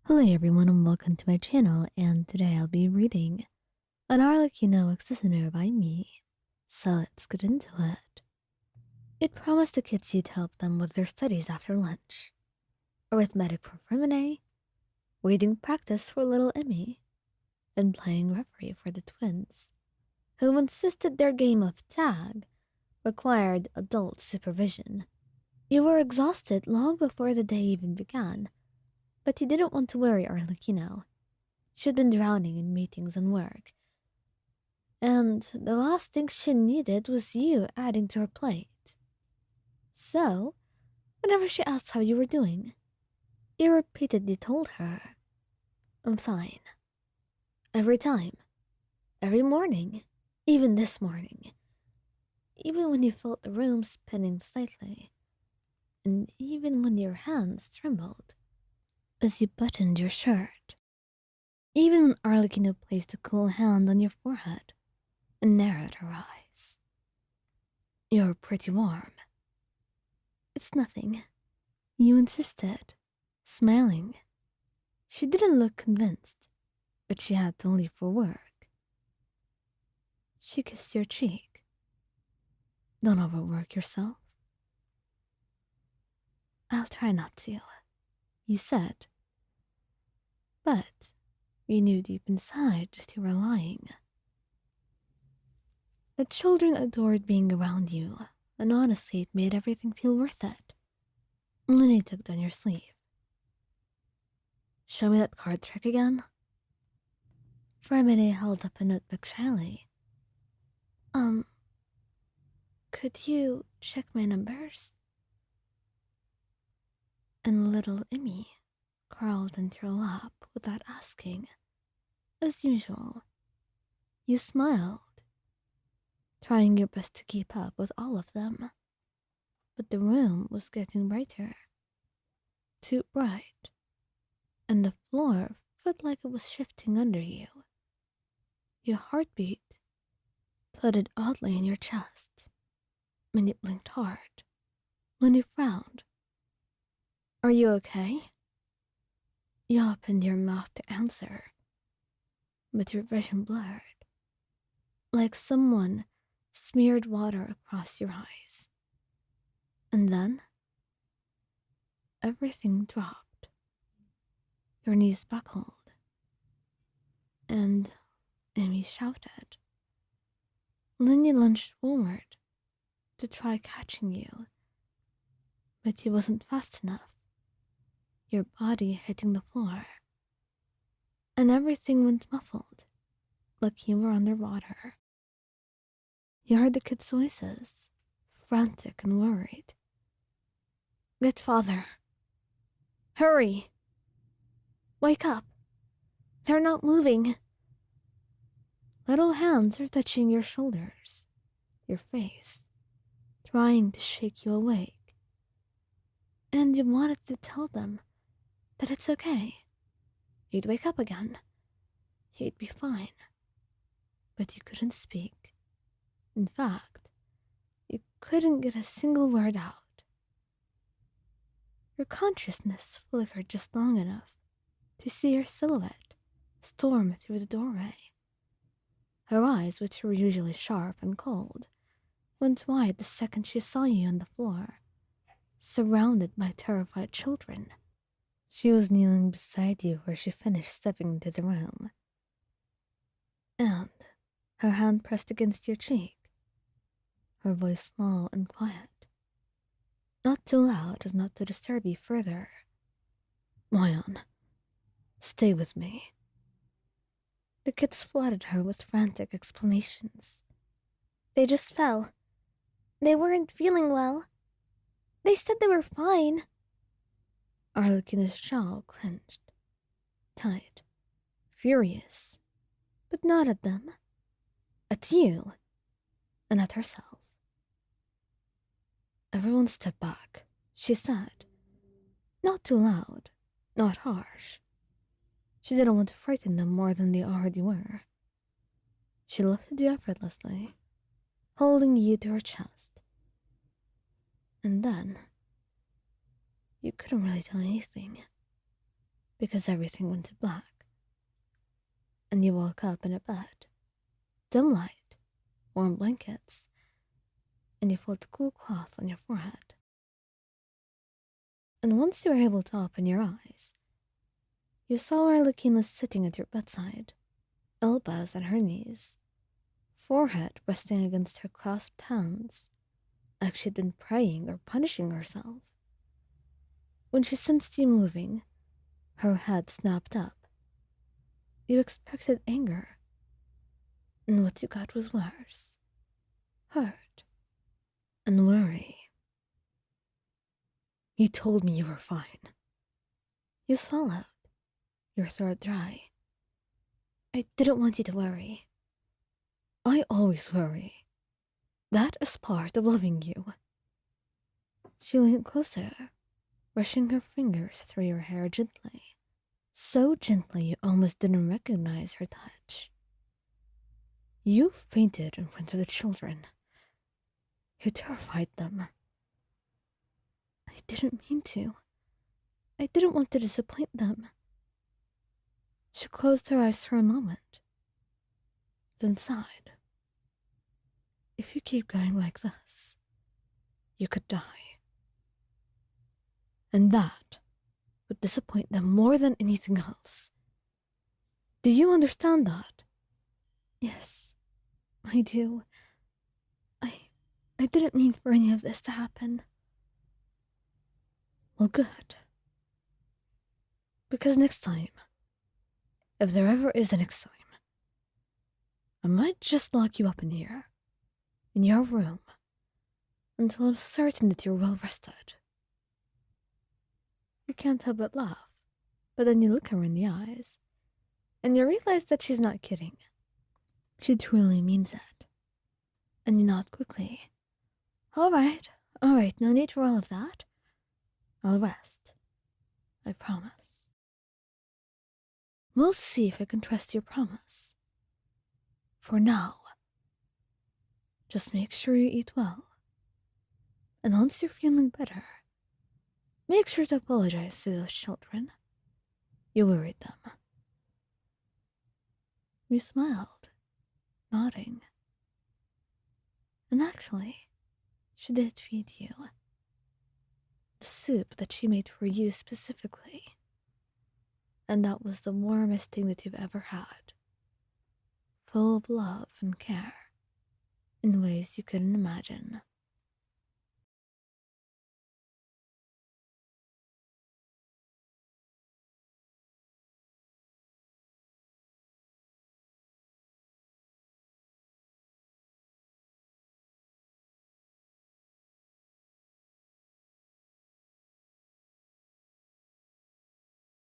Hello everyone and welcome to my channel, and today I'll be reading an Arlecchino expositor by me. So let's get into it. It promised the kids you'd help them with their studies after lunch, arithmetic for Fremine, reading practice for little Emmy, and playing referee for the twins, who insisted their game of tag required adult supervision. You were exhausted long before the day even began, but he didn't want to worry Arlecchino. She'd been drowning in meetings and work, and the last thing she needed was you adding to her plate. So, whenever she asked how you were doing, you repeatedly told her, "I'm fine." Every time. Every morning. Even this morning. Even when you felt the room spinning slightly. And even when your hands trembled as you buttoned your shirt. Even when Arlecchino placed a cool hand on your forehead and narrowed her eyes. "You're pretty warm." "It's nothing." You insisted, smiling. She didn't look convinced, but she had to leave for work. She kissed your cheek. "Don't overwork yourself." "I'll try not to," you said. But you knew deep inside that you were lying. The children adored being around you, and honestly it made everything feel worth it. Linny tugged on your sleeve. "Show me that card trick again." Fremine held up a notebook shyly. Could you check my numbers?" And little Emmy crawled into your lap without asking. As usual, you smiled, trying your best to keep up with all of them. But the room was getting brighter. Too bright. And the floor felt like it was shifting under you. Your heartbeat thudded oddly in your chest. When you blinked hard. When you frowned. "Are you okay?" You opened your mouth to answer, but your vision blurred, like someone smeared water across your eyes. And then, everything dropped. Your knees buckled, and Emmy shouted. Linny lunged forward to try catching you, but he wasn't fast enough, your body hitting the floor, and everything went muffled, like you were underwater. You heard the kids' voices, frantic and worried. "Get father. Hurry! Wake up! They're not moving!" Little hands are touching your shoulders, your face, trying to shake you awake. And you wanted to tell them that it's okay. You'd wake up again. You'd be fine. But you couldn't speak. In fact, you couldn't get a single word out. Your consciousness flickered just long enough to see her silhouette storm through the doorway. Her eyes, which were usually sharp and cold, went wide the second she saw you on the floor, surrounded by terrified children. She was kneeling beside you where she finished stepping into the room, and her hand pressed against your cheek, her voice low and quiet, not too loud as not to disturb you further. "Moyan, stay with me." The kids flooded her with frantic explanations. "They just fell. They weren't feeling well. They said they were fine." Arlecchino's jaw clenched, tight, furious, but not at them. At you, and at herself. "Everyone step back," she said. Not too loud, not harsh. She didn't want to frighten them more than they already were. She lifted you effortlessly, holding you to her chest. And then, you couldn't really tell anything. because everything went to black, and you woke up in a bed, dim light, warm blankets, and you felt cool cloth on your forehead. And once you were able to open your eyes, you saw Arlecchino sitting at your bedside, elbows on her knees, forehead resting against her clasped hands, like she'd been praying or punishing herself. When she sensed you moving, her head snapped up. You expected anger, and what you got was worse. Hurt and worry. You told me you were fine. You swallowed, your throat dry. I didn't want you to worry. I always worry. That is part of loving you. She leaned closer, brushing her fingers through your hair gently. So gently you almost didn't recognize her touch. You fainted in front of the children. You terrified them. I didn't mean to. I didn't want to disappoint them. She closed her eyes for a moment, then sighed. If you keep going like this, you could die. And that would disappoint them more than anything else. Do you understand that? Yes, I do. I didn't mean for any of this to happen. Well, good. Because next time, if there ever is a next time, I might just lock you up in here, in your room, until I'm certain that you're well rested. You can't help but laugh, but then you look her in the eyes, and you realize that she's not kidding. She truly means it. And you nod quickly. All right, no need for all of that. I'll rest. I promise. We'll see if I can trust your promise. For now, just make sure you eat well. And once you're feeling better, make sure to apologize to those children. You worried them. We smiled, nodding. And actually, she did feed you. The soup that she made for you specifically. And that was the warmest thing that you've ever had. Full of love and care, in ways you couldn't imagine.